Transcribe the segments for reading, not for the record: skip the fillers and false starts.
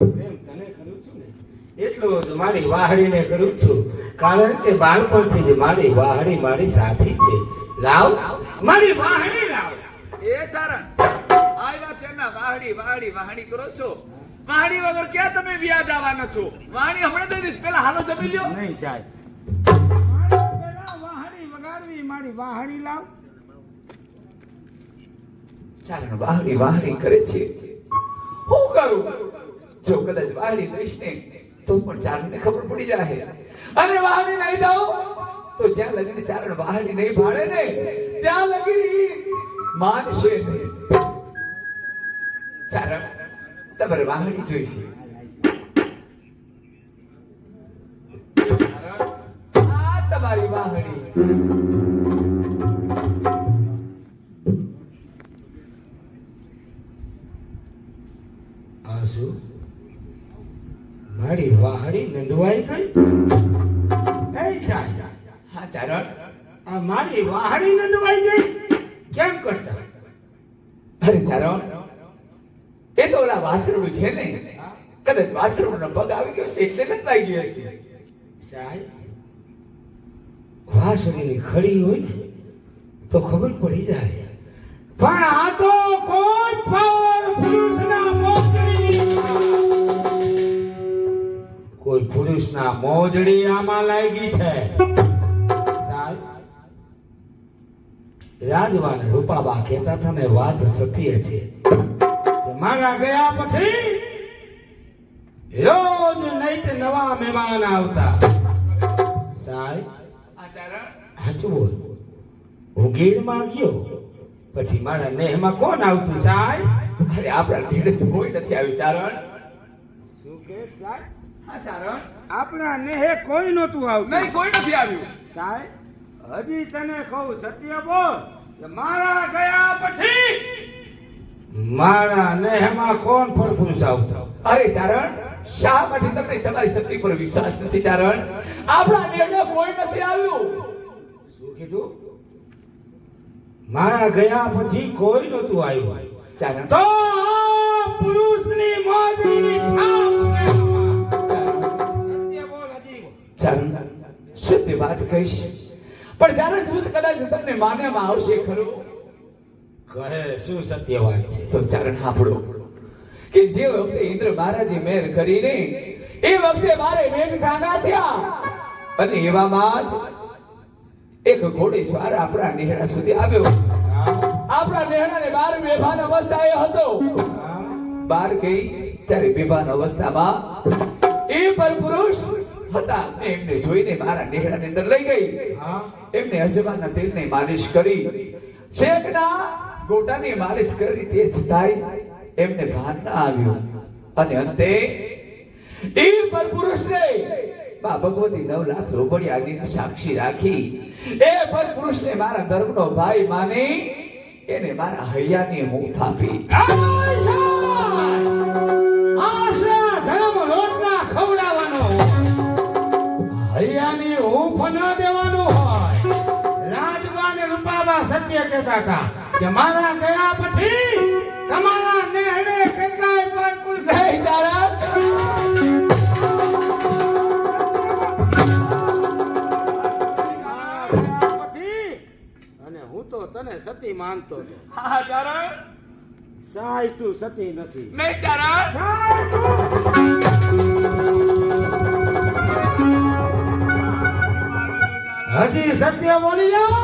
એમ તને કરું છું ને એટલું જ મારી વાહડીને કરું છું, કારણ કે બાળપણથી જ મારી વાહડી મારી સાથી છે. લાવ મારી વાહડી લાવ. એ ચારણ આવ્યા તેના વાહડી વાહડી વાહડી કરો છો. વાહડી વગર ક્યાં તમે વ્યાજ આવવાનો છો? વાહડી હમણાં દઈ દઈશ. પેલા હાલો જમી લ્યો. નહીં સાહેબ, પેલા વાહડી વગાડવી, મારી વાહડી લાવ. ચારણ વાહડી વાહડી કરે છે. હું કરું? જો કદાચ વાહડી દઈશ ને તો પણ ચારણને ખબર પડી જાય, અને વાહડી નહીં દઉં તો જ્યાં લગીને ચારણ વાહડી નહીં ભાડે ને ત્યાં લગી માનશે નહીં. ચારણ તમારે વાહડી જોઈશે. આ તમારી વાહડી. આ શું? મારી વાહડી નંદવાઈ ગઈ? એ સાહેબ, હા ચારણ, આ મારી વાહડી નંદવાઈ ગઈ કેમ કરતા? અરે ચારણ, એ તો ઓલા વાછરડું છે ને, કદાચ વાછરડુંનો પગ આવી ગયો છે એટલે નંદાઈ ગયો છે. સાહેબ, વાસળીની ખડી હોય ને તો ખબર પડી જાય, પણ આ તો કોઈ પુરુષના મોજડીની, કોઈ પુરુષના મોજડી આમાં લાગી છે. સાહેબ, રાજવાને રૂપાબા કહેતા હતા ને વાત સત્ય છે કે મારા ગયા પછી રોજ નૈત નવા મહેમાન આવતા. સાહેબ, આ ચારણ, સાચું બોલ, હું ગીરમાં ગયો પછી મારા નેહમાં કોણ આવતું? સાહેબ, અરે આપણા નીડે તો કોઈ નથી આવ્યું ચારણ. શું કે સાહેબ? હા ચારણ, આપણા નેહે કોઈ નહોતું આવતું. નહીં કોઈ નથી આવ્યું. સાહેબ, હજી તને કહું સત્ય બોલ કે મારા ગયા પછી મારા નેહમાં કોણ ફરફુસ આવતા? અરે ચારણ, શા માટે તમને તમારી શક્તિ પર વિશ્વાસ નથી ચારણ? આપણા નીડે કોઈ નથી આવ્યું. શું કીધું? મારા ગયા પછી કોઈ નહોતું આવ્યું. ચારણ, તો આ પુરુષની મોજડીની છાપ કહેવામાં. સત્ય બોલ, હજી બોલ. ચારણ, સત્ય વાત કહીશ, પણ ચારણ શું કદાચ તમને માનવામાં આવશે ખરું? કહે શું સત્ય વાત છે? તો ચારણ સાંભળો કે જે વખતે ઇન્દ્ર મહારાજે મહેર કરીને એ વખતે મારે મેઘ ખાગા થયા, અને એવામાં જ એક ઘોડેસવાર આપણા નેહડા સુધી આવ્યો. આપણા નેહડાને 12 બેભાન અવસ્થાએ હતો. બાર ગઈ ત્યારે બેભાન અવસ્થામાં એ પરપુરુષ હતા. એમને જોઈને મારા નેહડાની અંદર લઈ ગઈ. એમને અજવાના તેલને માલિશ કરી, શેકના ગોટાની માલિશ કરી, તે છતાંય એમને ભાન ના આવ્યું. અને અંતે એ પરપુરુષને બા ભગવતી 9 લાખ રોબડિયાની સાક્ષી રાખી એ પરપુરુષને મારા ધર્મનો ભાઈ માની એને મારા હૈયાની હૂંફ આપી. આશા ધર્મ રોટલા ખવડાવવાનો, હૈયાની હૂંફ ન દેવાનું હોય. રાજબા ને રૂપાબા સત્ય કહેતા હતા કે મારા ગયા પછી તમારા નેહડે કેટલાય પરપુરુષ જય ચારણ. અને હું તો તને સતી માનતો હતો. હા ચારણ, સાય તું સતી નથી. નહીં ચારણ. હજી સત્ય બોલી જા.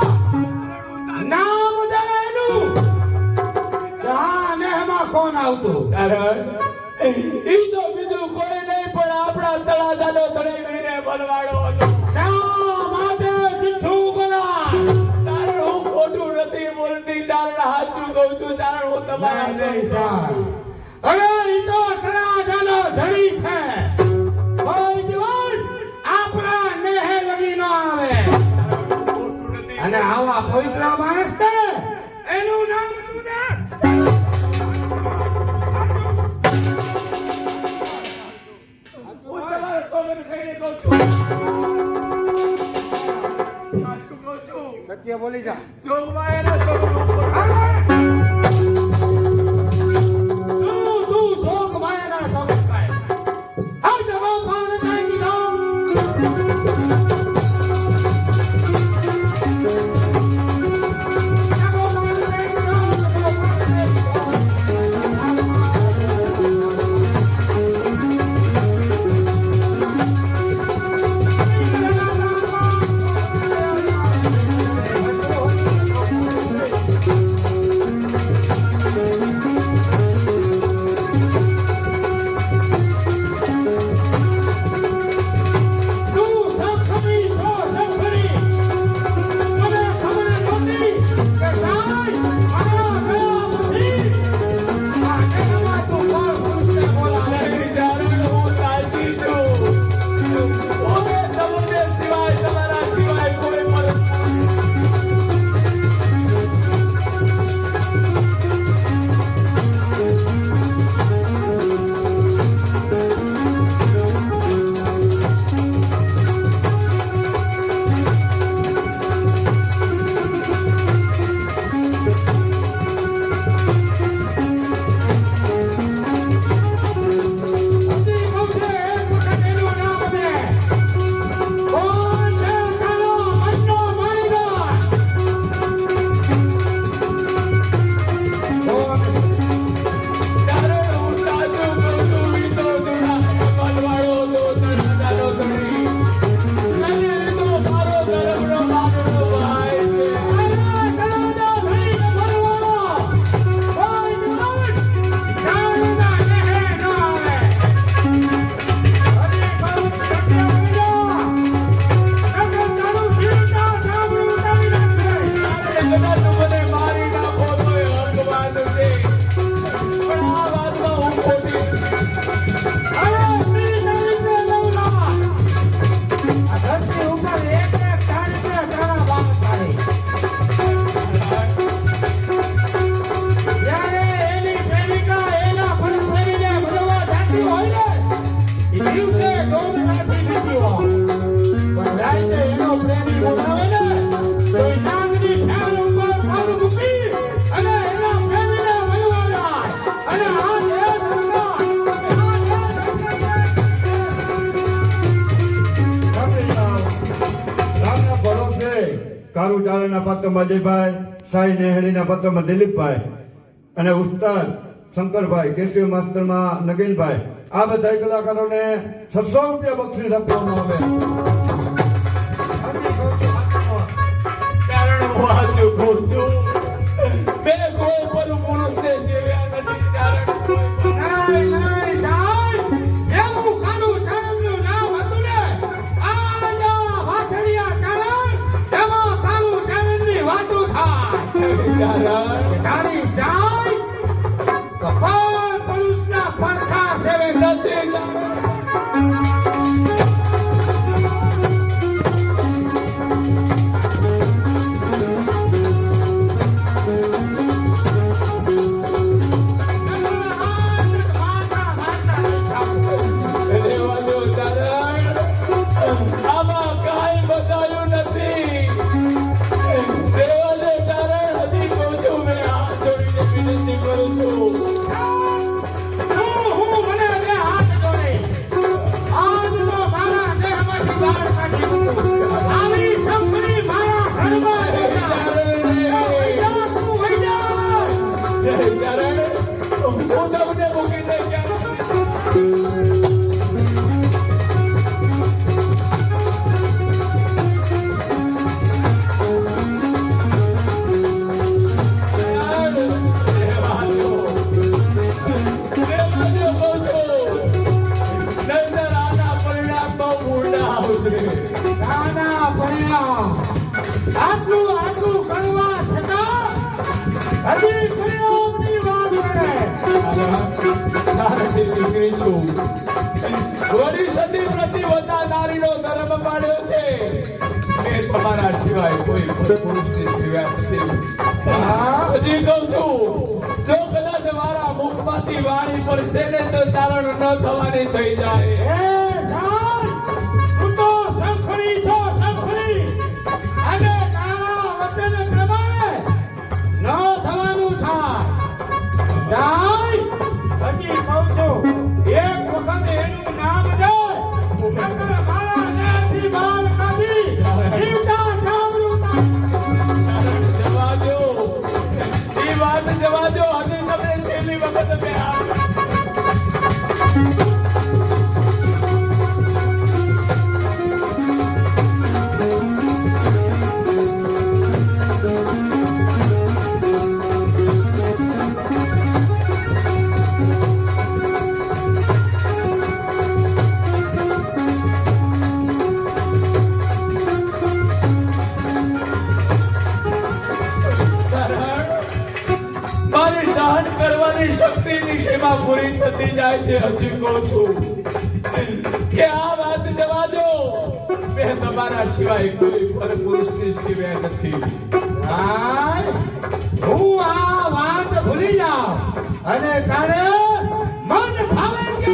નામ દે એનું. આ નેહમાં કોણ આવતું? ચારણ, ઈ તો બીજું કોઈ નહીં પણ આપણા તળાજાનો ધણી વીરે બલવાડો હતો. શા માટે જિઠ્ઠું બોલાય? ચારણ, હું ખોટું નથી બોલતી ચારણ, સાચું કહું છું ચારણ. હું તમારા નહીં સાય. અરે ઈ તો તળાજાનો ધણી છે. કોઈ દિવસ આપણા નેહે લગી ન આવે. અને આવા પવિત્ર માણસ ને એનું નામ તું દે. હું તમારા સોગંદ ખાઈને કહું છું. સાચું કહું છું. સત્ય બોલી જા. જોગમાં એના સોગંદ ઉપર તું જોગ માયાના સમજ કાય. કારુચારણના પાત્રમાં અજયભાઈ, સાઈ નેહડીના પાત્રમાં દિલીપભાઈ અને ઉસ્તાદ શંકરભાઈ, કેશવ માસ્તરમાં નગીનભાઈ, આ બધા કલાકારોને 600 રૂપિયા બક્ષીસ આપવામાં આવે. કારણ હું સાચું કહું છું, મેં કોઈ પણ પુરુષને સેવ્યા નથી. કારણ નહીં, નહીં, સાહેબ. એવું કારુચારણનું નામ હતું ને, આ વાછડિયા ચારણ, એમાં કારુચારણની વાતો થાય. કે તારી જાય તો પર પુરુષના પડખા સેવે નથી. આમાં કાંઈ બતાવ્યું નથી. દેવાને કારણ હજી કહું છું, મેં હાથ જોડીને વિનંતી કરું છું. હું મને બે હાથ જોડે આજ તો મારા દેહમાંથી બહાર કાઢી મૂકું. આવી શંખની મારા ઘરમાં દેતા. વૈજા, તું વૈજા. કારણ હું તમને મૂકીને ક્યાં નાના પરિણામ આટલું આટલું કરવા છતાં હજી પરિણામની વાત કરે. દીકરી છું. વળી સતી પ્રતિવતા નારીનો ધર્મ પાડ્યો છે. મેં તમારા સિવાય કોઈ પણ પુરુષની સેવા નથી. હજી કહું છું, જો કદાચ મારા મુખમાંથી વાણી પડશે ને તો ચારણ ન થવાની થઈ જાય. એ સાહેબ, તું તો શંખની છો, શંખની. અને તારા વચન પ્રમાણે ન થવાનું થાય. સાહેબ, હજી કહું છું, એક વખત એનું નામ દે, નકર મારા નેથી બાલ કાઢી ઈટા ચામડું ચારણ જવા દો. એ વાત જવા દો. હજી તમે છેલ્લી વખત બે હાથ મારી સહન કરવાની શક્તિની સીમા પૂરી થતી જાય છે. હજી કહું છું કે આ વાત જવા દો. મેં તમારા સિવાય કોઈ પર પુરુષની સિવાય નથી. સાહેબ, હું આ વાત ભૂલી જાઉં અને તારે મન ભાવે કે